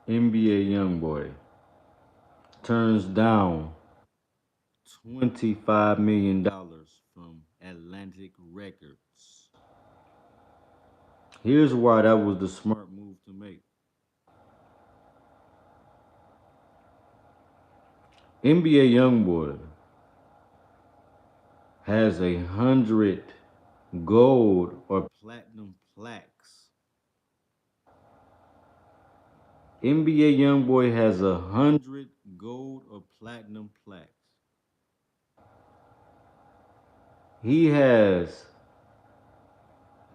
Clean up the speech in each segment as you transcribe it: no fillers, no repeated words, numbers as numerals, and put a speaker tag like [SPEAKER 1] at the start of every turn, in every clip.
[SPEAKER 1] NBA YoungBoy turns down $25 million from Atlantic Records. Here's why that was the smart move to make. NBA YoungBoy has 100 gold or platinum plaques. NBA YoungBoy has 100 gold or platinum plaques. He has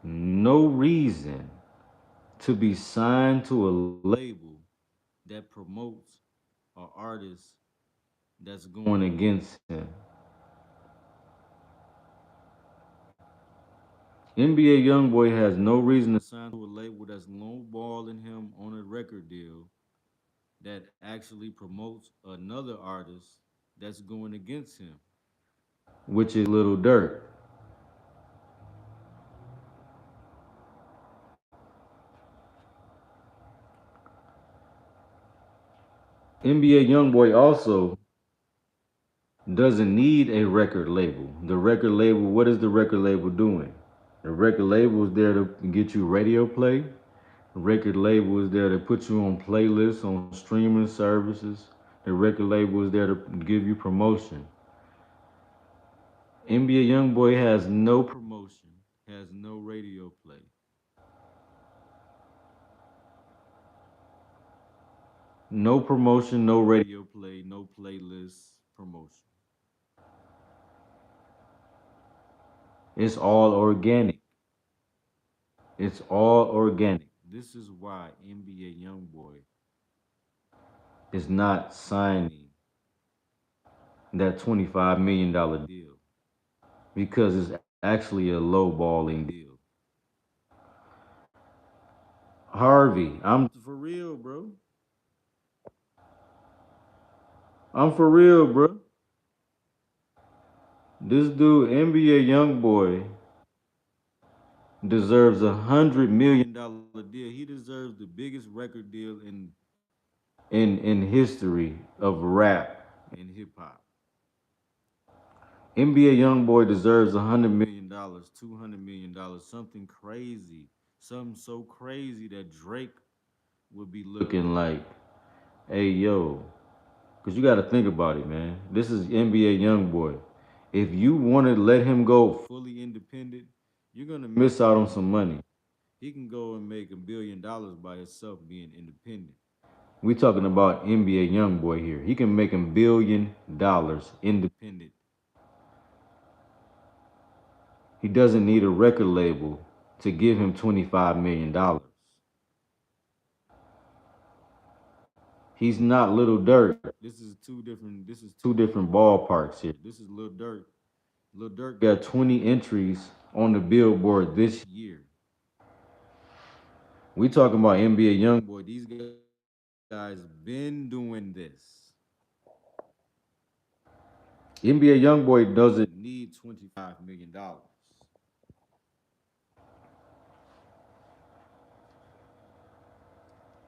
[SPEAKER 1] no reason to be signed to a label that promotes an artist that's going against him. NBA YoungBoy has no reason to sign to a label that's lowballing him on a record deal that actually promotes another artist that's going against him, which is Little Dirt. NBA YoungBoy also doesn't need a record label. The record label, what is the record label doing? The record label is there to get you radio play. The record label is there to put you on playlists, on streaming services. The record label is there to give you promotion. NBA YoungBoy has no promotion, has no radio play. No promotion, no radio play, no playlist promotion. It's all organic. It's all organic. This is why NBA YoungBoy is not signing that $25 million deal because it's actually a low balling deal. Harvey, I'm for real, bro. I'm for real, bro. This dude, NBA YoungBoy, deserves $100 million deal. He deserves the biggest record deal in history of rap and hip hop. NBA YoungBoy deserves $100 million, $200 million, something crazy, something so crazy that Drake would be looking like, hey yo, because you got to think about it, man. This is NBA YoungBoy. If you want to let him go fully independent, you're gonna miss out on some money. He can go and make $1 billion by himself being independent. We talking about NBA YoungBoy here. He can make $1 billion independent. He doesn't need a record label to give him $25 million. He's not Little Dirt. This is two different ballparks here. This is Little Dirt. Little Dirt got 20 entries on the Billboard this year. We talking about NBA YoungBoy. These guys been doing this. NBA YoungBoy doesn't need $25 million.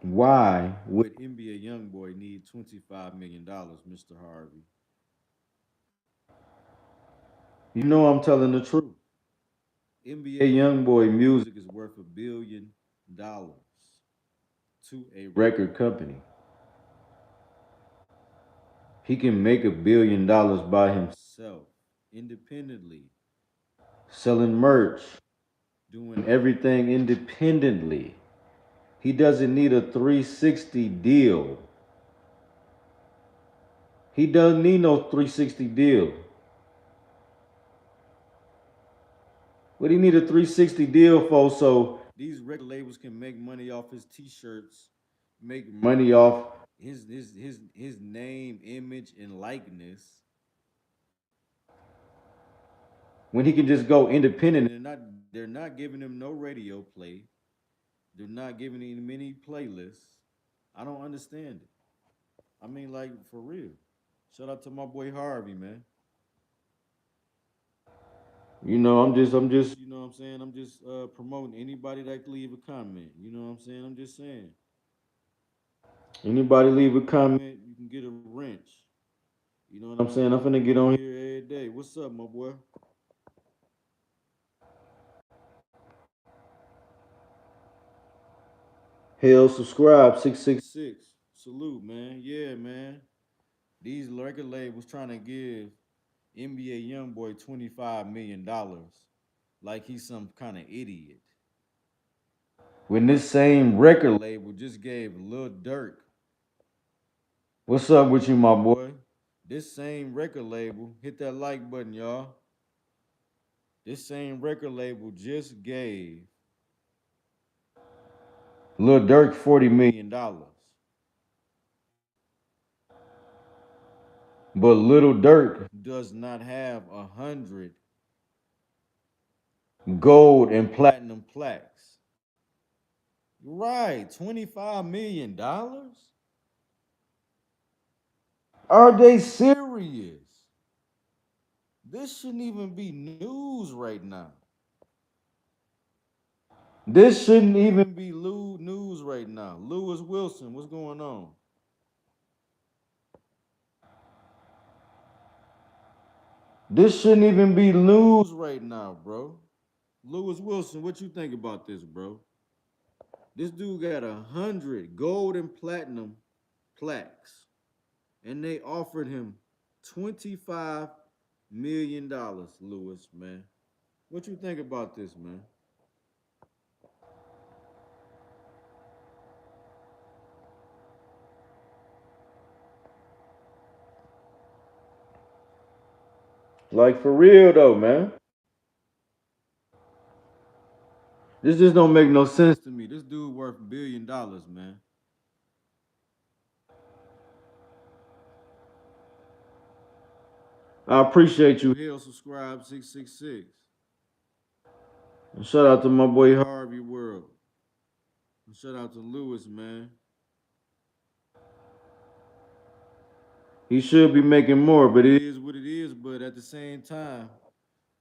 [SPEAKER 1] Why would NBA YoungBoy need $25 million, Mr. Harvey? You know I'm telling the truth. NBA YoungBoy music is worth $1 billion to a record company. He can make $1 billion by himself, independently, selling merch, doing everything independently. He doesn't need a 360 deal. He doesn't need no 360 deal. What do you need a 360 deal for? So these record labels can make money off his t-shirts, make money off his name, image, and likeness. When he can just go independent, they're not giving him no radio play. They're not giving him many playlists. I don't understand it. I mean, like, for real. Shout out to my boy Harvey, man. You know what I'm saying? I'm just promoting anybody that can leave a comment. You know what I'm saying? I'm just saying. Anybody leave a comment, you can get a wrench. You know what I'm saying? I'm finna get on here every day. What's up, my boy? Hell, subscribe 666. Salute, man. Yeah, man. These record labels trying to give NBA YoungBoy $25 million like he's some kind of idiot. When this same record label just gave Lil Durk, what's up with you, my boy? This same record label, hit that like button, y'all. This same record label just gave Lil Durk $40 million. But Little Durk does not have 100 gold and platinum plaques. Right, $25 million? Are they serious? This shouldn't even be news right now. This shouldn't even be news right now. Lewis Wilson, what's going on? This shouldn't even be news right now, bro. Lewis Wilson, what you think about this, bro? This dude got 100 gold and platinum plaques, and they offered him $25 million. Lewis, man, what you think about this, man? Like for real though, man. This just don't make no sense to me. This dude worth $1 billion, man. I appreciate you. Hell, subscribe 666. And shout out to my boy Harvey World. And shout out to Lewis, man. He should be making more, but it is what it is. But at the same time,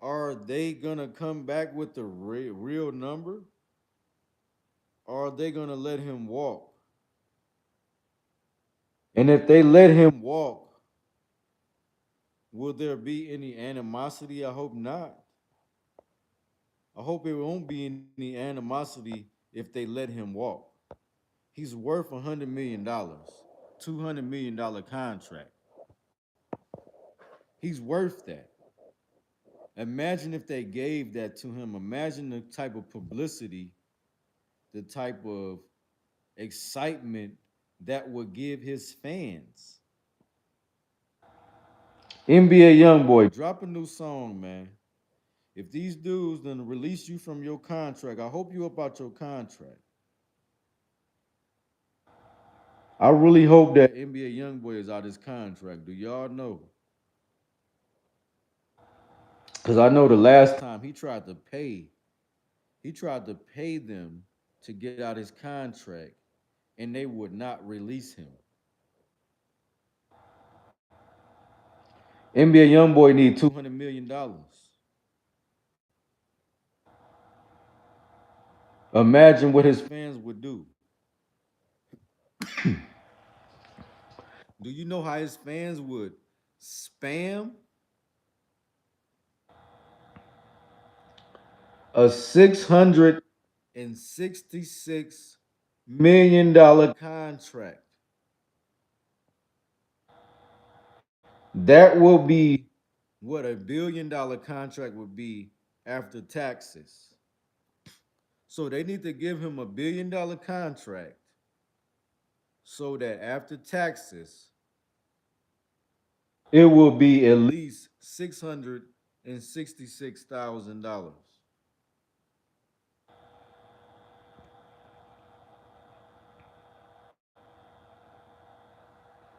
[SPEAKER 1] are they gonna come back with the real number? Or are they gonna let him walk? And if they let him walk, will there be any animosity? I hope not. I hope it won't be any animosity if they let him walk. He's worth $100 million, $200 million contract. He's worth that. Imagine if they gave that to him. Imagine the type of publicity, the type of excitement that would give his fans. NBA YoungBoy, drop a new song, man. If these dudes done release you from your contract, I hope you about your contract. I really hope that NBA YoungBoy is out his contract. Do y'all know? Because I know the last time he tried to pay them to get out his contract, and they would not release him. NBA YoungBoy need $200 million. Imagine what his fans would do. Do you know how his fans would spam a $666 million contract? That will be what $1 billion contract would be after taxes. So they need to give him $1 billion contract so that after taxes, it will be at least $666,000.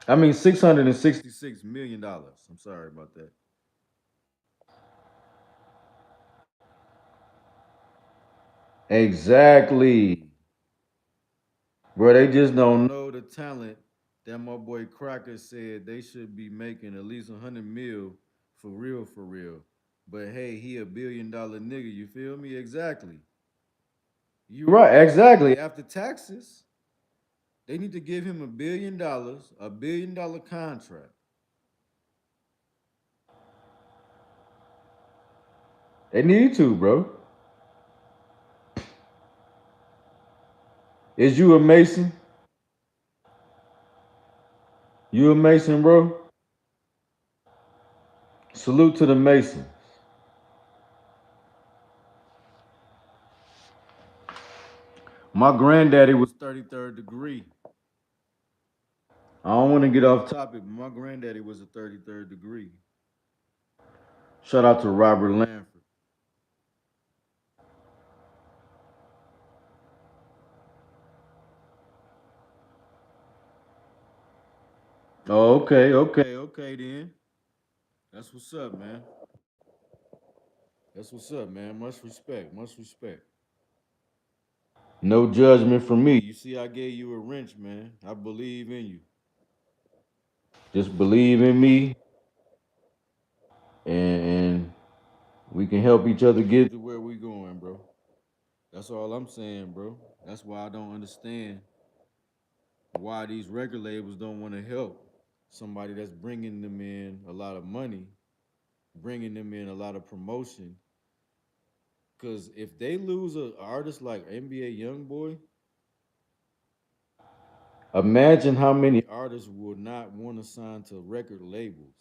[SPEAKER 1] I mean, $666 million. I'm sorry about that. Exactly. Bro, they just don't know the talent that my boy Crocker said they should be making at least 100 mil for real, for real. But hey, he $1 billion nigga, you feel me? Exactly. You right, exactly. After taxes. They need to give him $1 billion, $1 billion contract. They need to, bro. Is you a Mason? You a Mason, bro? Salute to the Masons. My granddaddy was 33rd degree. I don't want to get off topic, but my granddaddy was a 33rd degree. Shout out to Robert Lanford. Oh, okay then. That's what's up, man. That's what's up, man. Much respect, much respect. No judgment from me. You see, I gave you a wrench, man. I believe in you. Just believe in me, and we can help each other get to where we going, bro. That's all I'm saying, bro. That's why I don't understand why these record labels don't want to help somebody that's bringing them in a lot of money, bringing them in a lot of promotion. Because if they lose an artist like NBA YoungBoy, imagine how many artists will not want to sign to record labels.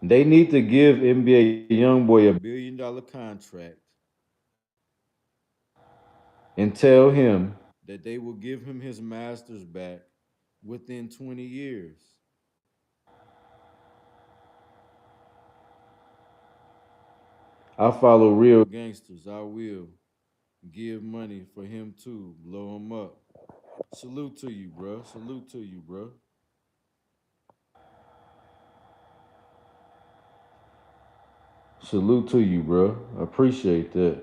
[SPEAKER 1] They need to give NBA YoungBoy $1 billion contract and tell him that they will give him his masters back within 20 years. I follow real gangsters. I will give money for him too. Blow him up. Salute to you, bro. Salute to you, bro. Salute to you, bro. I appreciate that.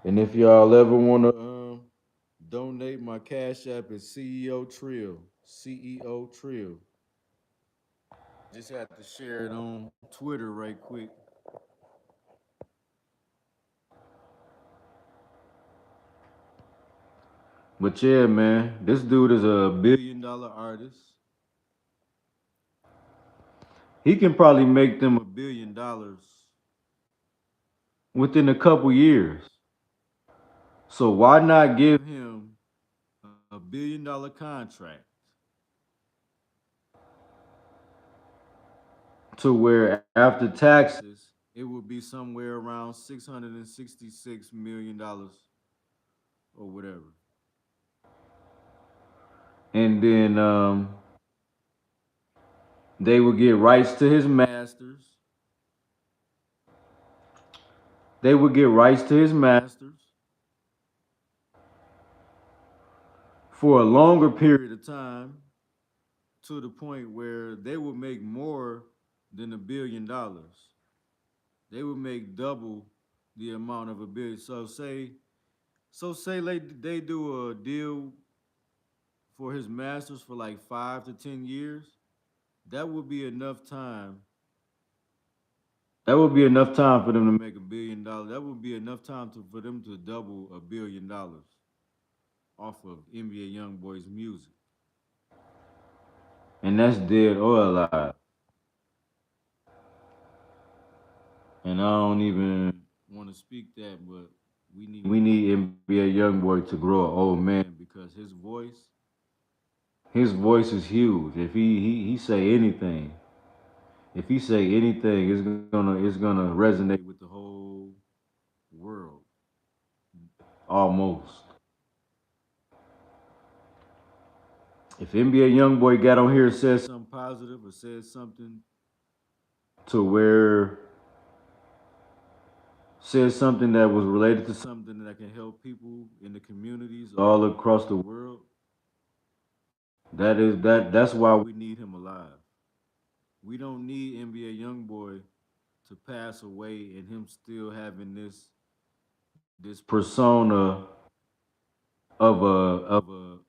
[SPEAKER 1] And if y'all ever want to donate, my cash app is CEO Trill. CEO Trill. Just had to share it on Twitter right quick. But yeah, man, this dude is a $1 billion artist. He can probably make them $1 billion within a couple years. So why not give him a $1 billion contract to where after taxes it would be somewhere around $666 million or whatever. And then they would get rights to his masters. They would get rights to his masters for a longer period of time to the point where they would make more than $1 billion. They would make double the amount of a billion. So say they do a deal for his masters for like 5 to 10 years. That would be enough time. That would be enough time for them to make $1 billion. That would be enough time for them to double $1 billion off of NBA YoungBoy's music. And that's dead or alive. And I don't even want to speak that, but we need NBA YoungBoy to grow an old man because his voice is huge. If he say anything, if he say anything, it's gonna resonate with the whole world almost. If NBA YoungBoy got on here and said something positive or said something to where said something that was related to something that can help people in the communities all across the world, that's why we need him alive. We don't need NBA YoungBoy to pass away and him still having this persona of a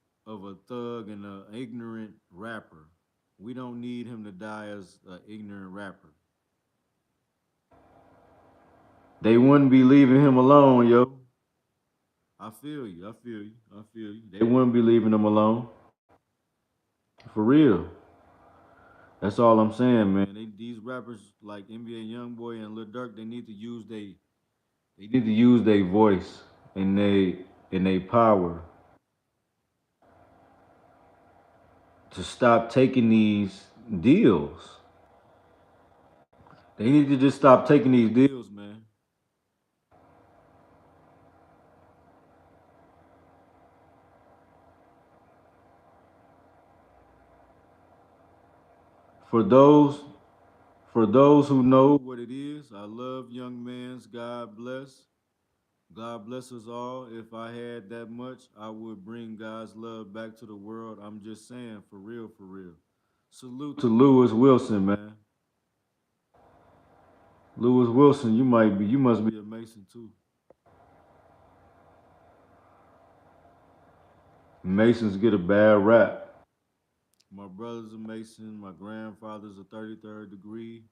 [SPEAKER 1] thug and an ignorant rapper. We don't need him to die as an ignorant rapper. They wouldn't be leaving him alone, yo. I feel you. I feel you. I feel you. They wouldn't be leaving them alone. For real. That's all I'm saying, man. These rappers like NBA YoungBoy and Lil Durk, they need to use their voice and they power to stop taking these deals. They need to just stop taking these deals, man. For those for those who know what it is, I love young man's God bless. God bless us all. If I had that much, I would bring God's love back to the world. I'm just saying, for real, for real. Salute to Lewis Wilson, man. Lewis Wilson, you must be a Mason too. Masons get a bad rap. My brother's a Mason. My grandfather's a 33rd degree.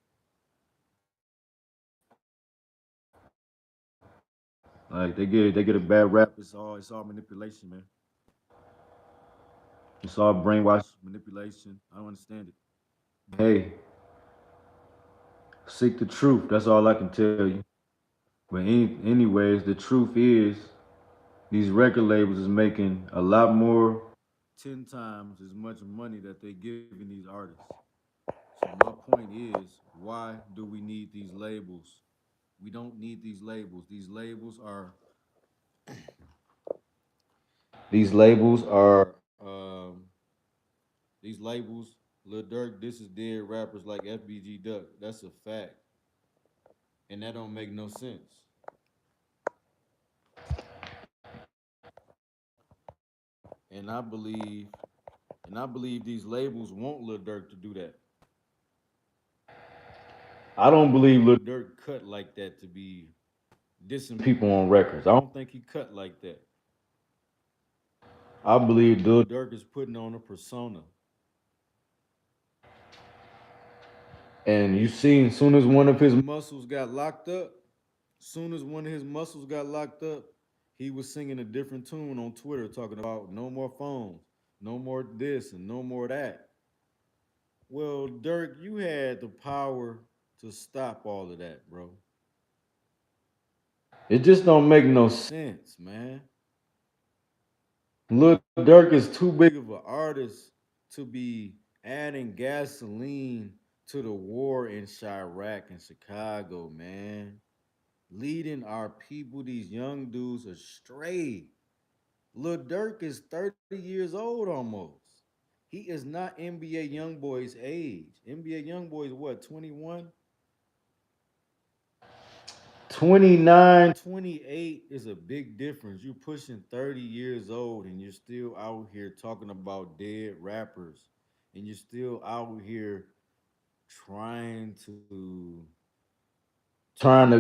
[SPEAKER 1] Like they get a bad rap. It's all manipulation, man. It's all brainwash manipulation. I don't understand it. Hey, seek the truth. That's all I can tell you. But anyways, the truth is these record labels is making a lot more, 10 times as much money that they giving these artists. So my point is, why do we need these labels? We don't need these labels. These labels. Lil Durk, this is dead rappers like FBG Duck. That's a fact, and that don't make no sense. And I believe, and I believe these labels want Lil Durk to do that. I don't believe Lil Durk cut like that to be dissing people on records. I don't think he cut like that. I believe Lil Durk is putting on a persona. And you see, as soon as one of his muscles got locked up, soon as one of his muscles got locked up, he was singing a different tune on Twitter talking about no more phones, no more this, and no more that. Well, Dirk, you had the power to stop all of that, bro. It just don't make no sense, man. Lil Durk is too big of an artist to be adding gasoline to the war in Chirac and Chicago, man. Leading our people, these young dudes, astray. Lil Durk is 30 years old almost. He is not NBA Youngboy's age. NBA Youngboy is what, 21? 29, 28 is a big difference. You're pushing 30 years old and you're still out here talking about dead rappers. And you're still out here trying to trying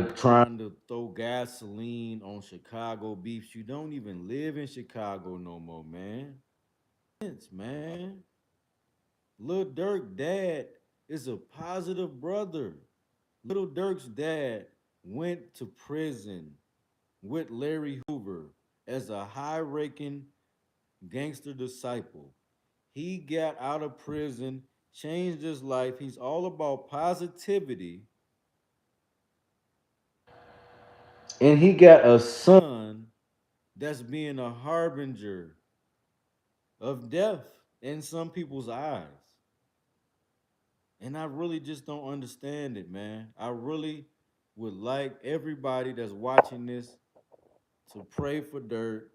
[SPEAKER 1] to throw gasoline on Chicago beefs. You don't even live in Chicago no more, man. Sense, man. Lil Durk dad is a positive brother. Little Durk's dad went to prison with Larry Hoover as a high-ranking gangster disciple. He got out of prison, changed his life. He's all about positivity. And he got a son that's being a harbinger of death in some people's eyes. And I really just don't understand it, man. I really would like everybody that's watching this to pray for Dirk.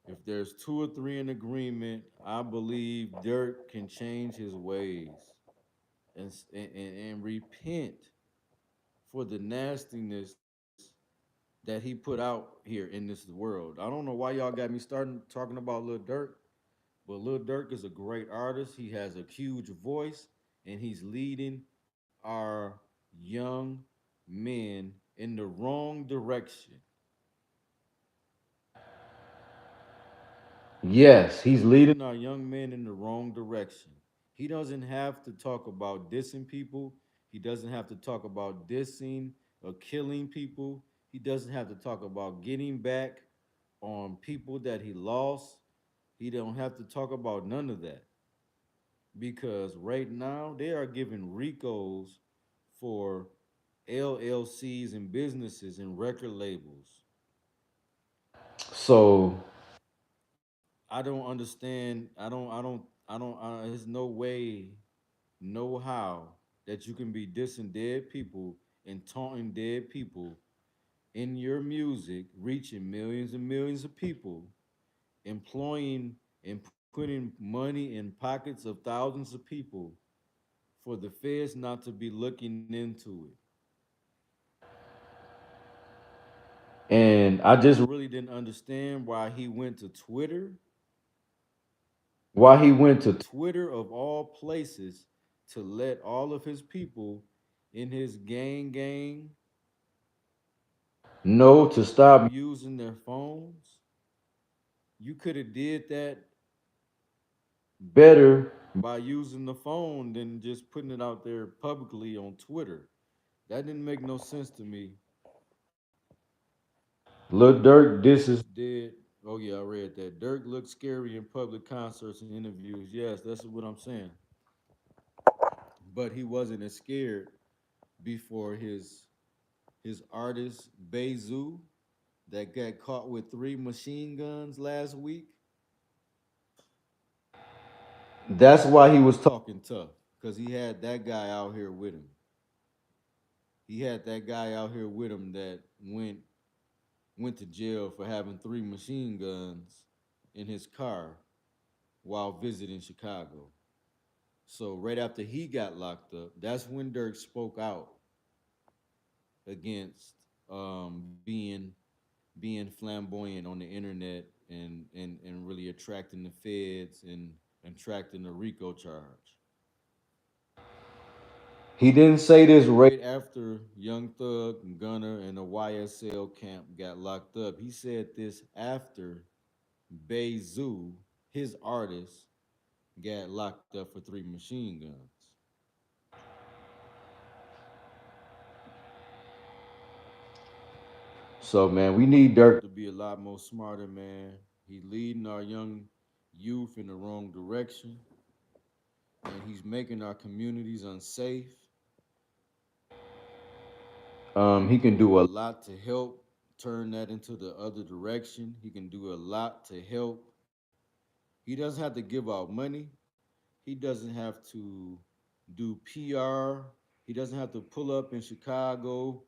[SPEAKER 1] If there's two or three in agreement, I believe Dirk can change his ways and repent for the nastiness that he put out here in this world. I don't know why y'all got me starting talking about Lil Durk, but Lil Durk is a great artist. He has a huge voice, and he's leading our young men in the wrong direction. Yes, he's leading our young men in the wrong direction. He doesn't have to talk about dissing people. He doesn't have to talk about dissing or killing people. He doesn't have to talk about getting back on people that he lost, he don't have to talk about none of that because right now they are giving RICOs for LLCs and businesses and record labels. So I don't understand. There's no way, no how that you can be dissing dead people and taunting dead people in your music, reaching millions and millions of people, employing and putting money in pockets of thousands of people for the feds not to be looking into it. And I just really didn't understand why he went to Twitter of all places to let all of his people in his gang know to stop using their phones. You could have did that better by using the phone than just putting it out there publicly on Twitter. That didn't make no sense to me. Lil Durk disses did. Oh yeah, I read that. Dirk looked scary in public concerts and interviews. Yes, that's what I'm saying. But he wasn't as scared before his artist Bezu that got caught with 3 machine guns last week. That's why he was talking tough because he had that guy out here with him. He had that guy out here with him that went to jail for having 3 machine guns in his car while visiting Chicago. So right after he got locked up, that's when Dirk spoke out against being flamboyant on the internet and really attracting the feds and attracting the RICO charge. He didn't say this right after Young Thug, Gunner, and the YSL camp got locked up. He said this after Bezu, his artist, got locked up for 3 machine guns. So man, we need Dirk to be a lot more smarter, man. He's leading our young youth in the wrong direction, and he's making our communities unsafe. He can do a lot to help turn that into the other direction. He can do a lot to help. He doesn't have to give out money. He doesn't have to do PR. He doesn't have to pull up in Chicago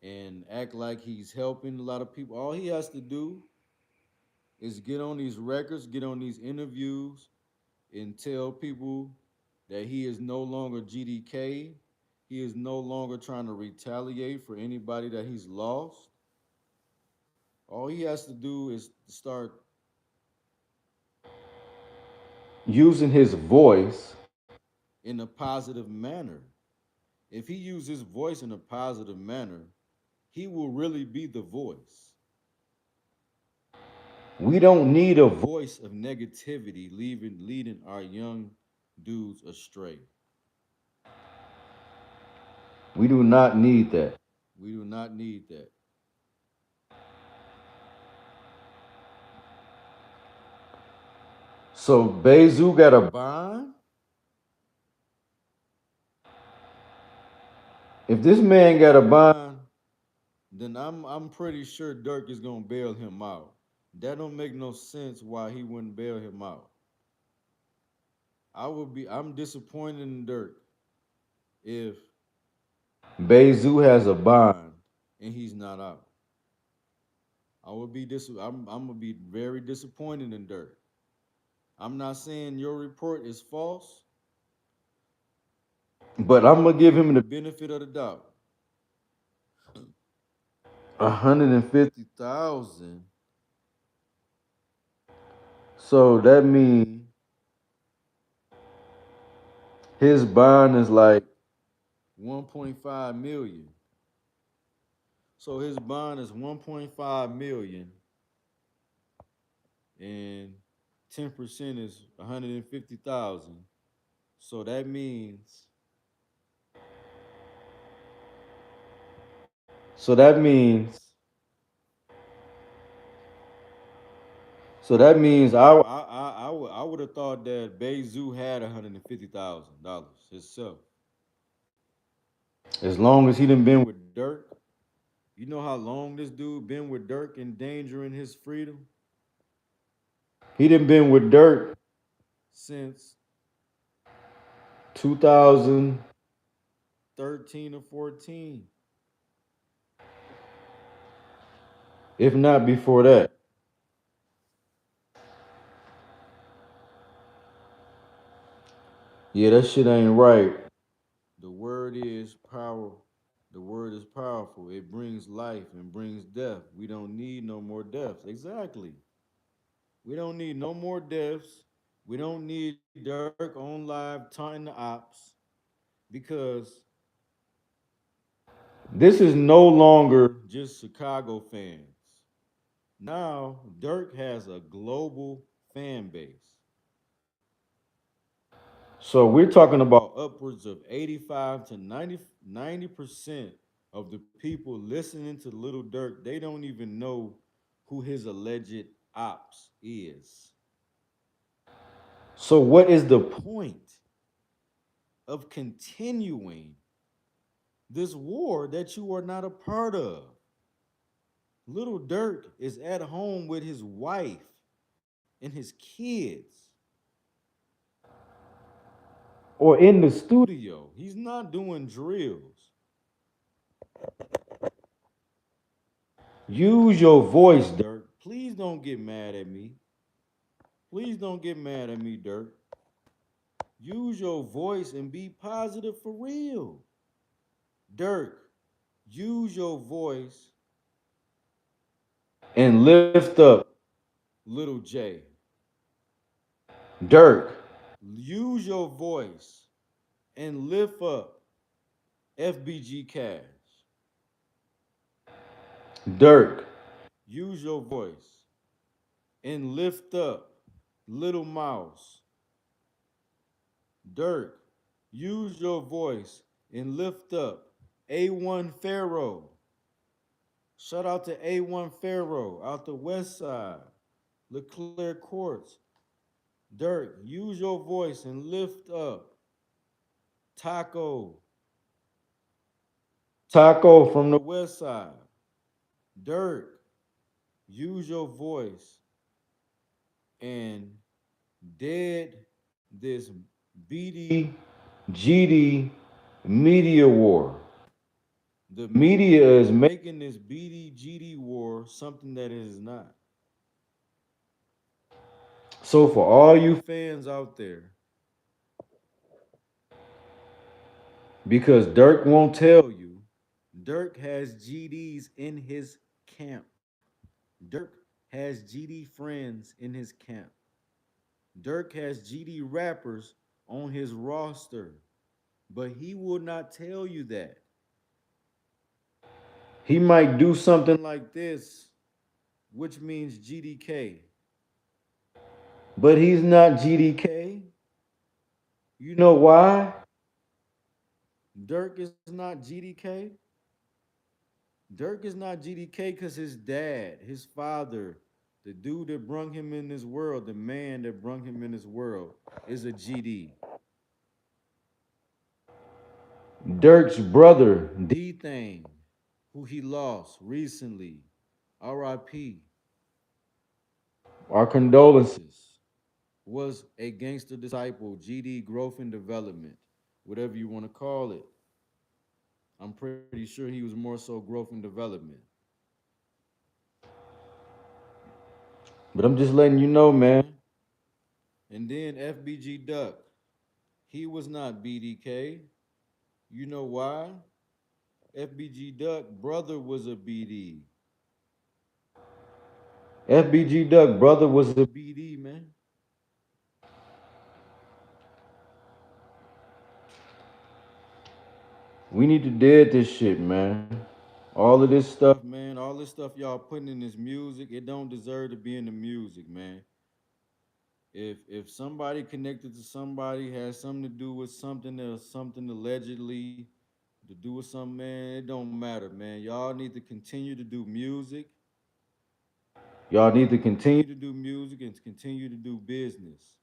[SPEAKER 1] and act like he's helping a lot of people. All he has to do is get on these records, get on these interviews, and tell people that he is no longer GDK. He is no longer trying to retaliate for anybody that he's lost. All he has to do is start using his voice in a positive manner. If he uses his voice in a positive manner, he will really be the voice. We don't need a voice of negativity leading our young dudes astray. We do not need that. We do not need that. So Bezu got a bond. If this man got a bond, then I'm pretty sure Dirk is gonna bail him out. That don't make no sense why he wouldn't bail him out. I'm disappointed in Dirk if Bezu has a bond and he's not out. I'm gonna be very disappointed in Dirk. I'm not saying your report is false, but I'm gonna give him the benefit of the doubt. 150,000. So that means his bond is like 1.5 million. So his bond is 1.5 million and 10% is 150,000. So that means so that means So that means I would have thought that Bezu had $150,000 himself. As long as he done been with Dirk, you know how long this dude been with Dirk endangering his freedom? He done been with Dirk since 2013 or 14, if not before that. Yeah, that shit ain't right. The word is power. The word is powerful. It brings life and brings death. We don't need no more deaths. Exactly. We don't need no more deaths. We don't need Dirk on live taunting the ops because this is no longer just Chicago fans. Now, Dirk has a global fan base. So we're talking about upwards of 85 to 90% of the people listening to Little Dirk, they don't even know who his alleged ops is. So what is the point of continuing this war that you are not a part of? Little Dirk is at home with his wife and his kids, or in the studio. He's not doing drills. Use your voice, Dirk. Please don't get mad at me. Please don't get mad at me, Dirk. Use your voice and be positive for real. Dirk, use your voice and lift up Little J. Dirk, use your voice and lift up FBG Cash. Dirk, use your voice and lift up Little Mouse. Dirk, use your voice and lift up A1 Pharaoh. Shout out to A1 Pharaoh out the west side, LeClaire Courts. Dirk, use your voice and lift up Taco. Taco from the west side. Dirk, use your voice and dead this BD GD media war. The media is making this BD GD war something that it is not. So for all you fans out there, because Dirk won't tell you, Dirk has GDs in his camp. Dirk has GD friends in his camp. Dirk has GD rappers on his roster, but he will not tell you that. He might do something like this, which means GDK, but he's not GDK. You know why? Dirk is not GDK. Dirk is not GDK because his dad, his father, the dude that brung him in this world, the man that brung him in this world, is a GD. Dirk's brother, D Thing, who he lost recently, RIP, our condolences, was a gangster disciple, GD growth and development, whatever you want to call it. I'm pretty sure he was more so growth and development. But I'm just letting you know, man. And then FBG Duck, he was not BDK. You know why? FBG Duck brother was a BD. FBG Duck brother was a BD, man. We need to dead this shit, man. All of this stuff, man, all this stuff y'all putting in this music, it don't deserve to be in the music, man. If somebody connected to somebody has something to do with something or something allegedly to do with something, man, it don't matter, man. Y'all need to continue to do music. Y'all need to continue to do music. music and continue to do business.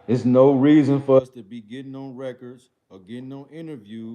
[SPEAKER 1] It's no reason for us to be getting on records or getting on interviews